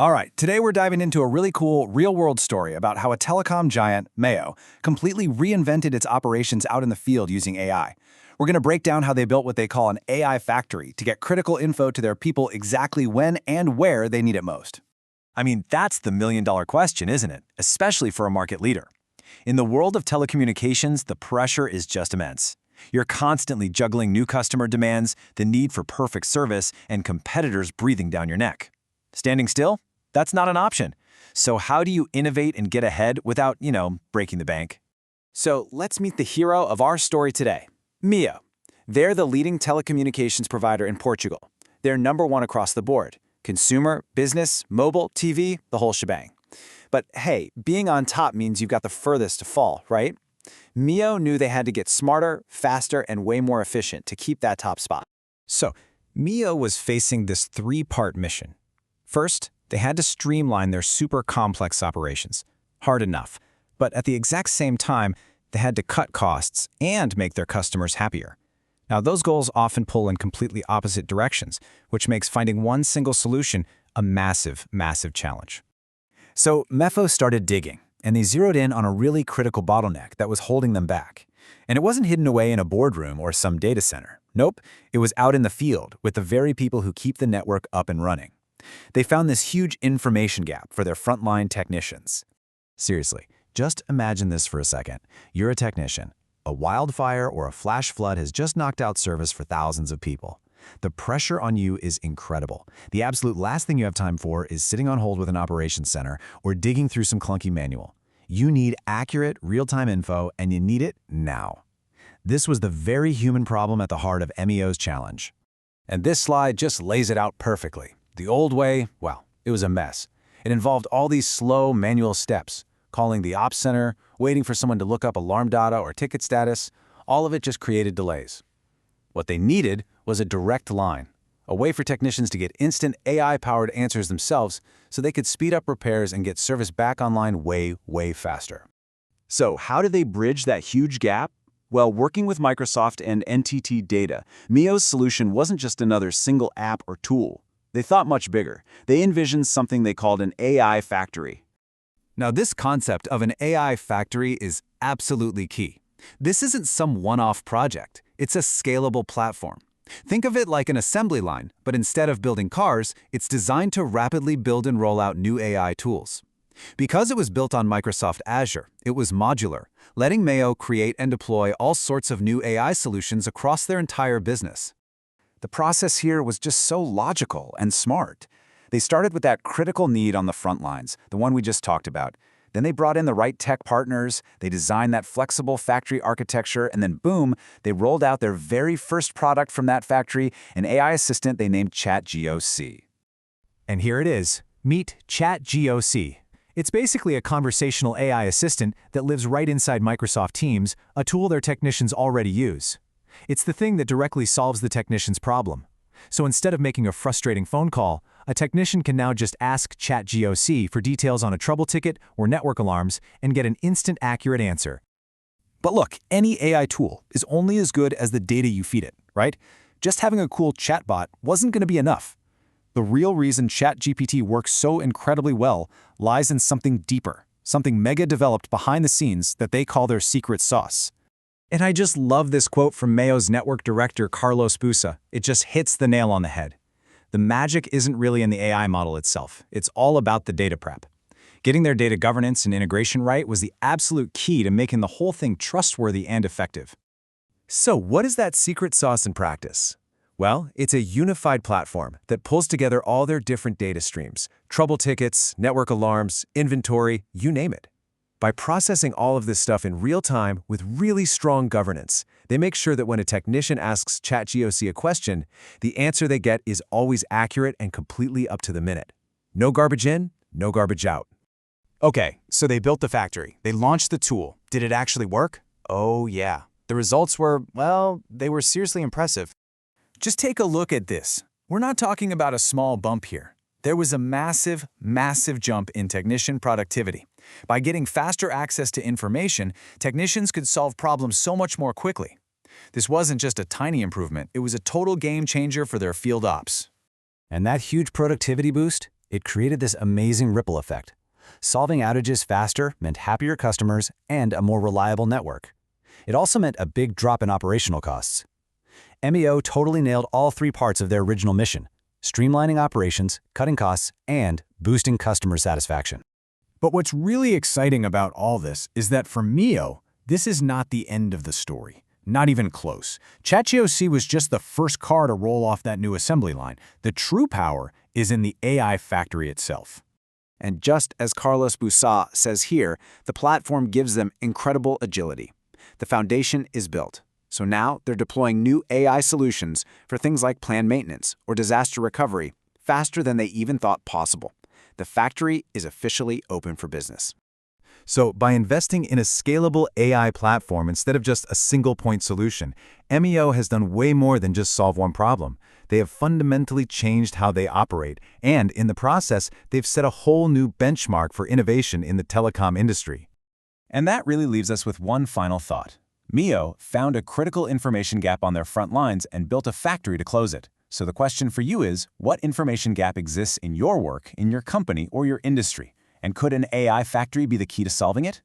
All right, today we're diving into a really cool real-world story about how a telecom giant, Mayo, completely reinvented its operations out in the field using AI. We're going to break down how they built what they call an AI factory to get critical info to their people exactly when and where they need it most. I mean, that's the million-dollar question, isn't it? Especially for a market leader. In the world of telecommunications, the pressure is just immense. You're constantly juggling new customer demands, the need for perfect service, and competitors breathing down your neck. Standing still? That's not an option. So how do you innovate and get ahead without, breaking the bank? So let's meet the hero of our story today, Mio. They're the leading telecommunications provider in Portugal. They're #1 across the board. Consumer, business, mobile, TV, the whole shebang. But hey, being on top means you've got the furthest to fall, right? Mio knew they had to get smarter, faster, and way more efficient to keep that top spot. So, Mio was facing this three-part mission. First, they had to streamline their super complex operations. Hard enough. But at the exact same time, they had to cut costs and make their customers happier. Now, those goals often pull in completely opposite directions, which makes finding one single solution a massive, massive challenge. So, Mefo started digging, and they zeroed in on a really critical bottleneck that was holding them back. And it wasn't hidden away in a boardroom or some data center. Nope, it was out in the field with the very people who keep the network up and running. They found this huge information gap for their frontline technicians. Seriously, just imagine this for a second. You're a technician. A wildfire or a flash flood has just knocked out service for thousands of people. The pressure on you is incredible. The absolute last thing you have time for is sitting on hold with an operations center or digging through some clunky manual. You need accurate, real-time info, and you need it now. This was the very human problem at the heart of MEO's challenge. And this slide just lays it out perfectly. The old way, well, it was a mess. It involved all these slow, manual steps, calling the ops center, waiting for someone to look up alarm data or ticket status. All of it just created delays. What they needed was a direct line, a way for technicians to get instant AI-powered answers themselves so they could speed up repairs and get service back online way, way faster. So how did they bridge that huge gap? Well, working with Microsoft and NTT Data, Mio's solution wasn't just another single app or tool. They thought much bigger. They envisioned something they called an AI factory. Now, this concept of an AI factory is absolutely key. This isn't some one-off project. It's a scalable platform. Think of it like an assembly line, but instead of building cars, it's designed to rapidly build and roll out new AI tools. Because it was built on Microsoft Azure, it was modular, letting Mayo create and deploy all sorts of new AI solutions across their entire business. The process here was just so logical and smart. They started with that critical need on the front lines, the one we just talked about. Then they brought in the right tech partners, they designed that flexible factory architecture, and then boom, they rolled out their very first product from that factory, an AI assistant they named ChatGOC. And here it is. Meet ChatGOC. It's basically a conversational AI assistant that lives right inside Microsoft Teams, a tool their technicians already use. It's the thing that directly solves the technician's problem. So instead of making a frustrating phone call, a technician can now just ask ChatGOC for details on a trouble ticket or network alarms and get an instant accurate answer. But look, any AI tool is only as good as the data you feed it, right? Just having a cool chatbot wasn't going to be enough. The real reason ChatGPT works so incredibly well lies in something deeper, something mega developed behind the scenes that they call their secret sauce. And I just love this quote from Mayo's network director, Carlos Busa. It just hits the nail on the head. The magic isn't really in the AI model itself. It's all about the data prep. Getting their data governance and integration right was the absolute key to making the whole thing trustworthy and effective. So what is that secret sauce in practice? Well, it's a unified platform that pulls together all their different data streams, trouble tickets, network alarms, inventory, you name it. By processing all of this stuff in real time with really strong governance, they make sure that when a technician asks ChatGOC a question, the answer they get is always accurate and completely up to the minute. No garbage in, no garbage out. Okay, so they built the factory. They launched the tool. Did it actually work? Oh yeah. The results were, well, they were seriously impressive. Just take a look at this. We're not talking about a small bump here. There was a massive, massive jump in technician productivity. By getting faster access to information, technicians could solve problems so much more quickly. This wasn't just a tiny improvement, it was a total game changer for their field ops. And that huge productivity boost? It created this amazing ripple effect. Solving outages faster meant happier customers and a more reliable network. It also meant a big drop in operational costs. MEO totally nailed all three parts of their original mission: streamlining operations, cutting costs, and boosting customer satisfaction. But what's really exciting about all this is that for MEO, this is not the end of the story. Not even close. ChatGOC was just the first car to roll off that new assembly line. The true power is in the AI factory itself. And just as Carlos Busa says here, the platform gives them incredible agility. The foundation is built. So now they're deploying new AI solutions for things like planned maintenance or disaster recovery faster than they even thought possible. The factory is officially open for business. So by investing in a scalable AI platform instead of just a single-point solution, MEO has done way more than just solve one problem. They have fundamentally changed how they operate, and in the process, they've set a whole new benchmark for innovation in the telecom industry. And that really leaves us with one final thought. MEO found a critical information gap on their front lines and built a factory to close it. So the question for you is, what information gap exists in your work, in your company, or your industry? And could an AI factory be the key to solving it?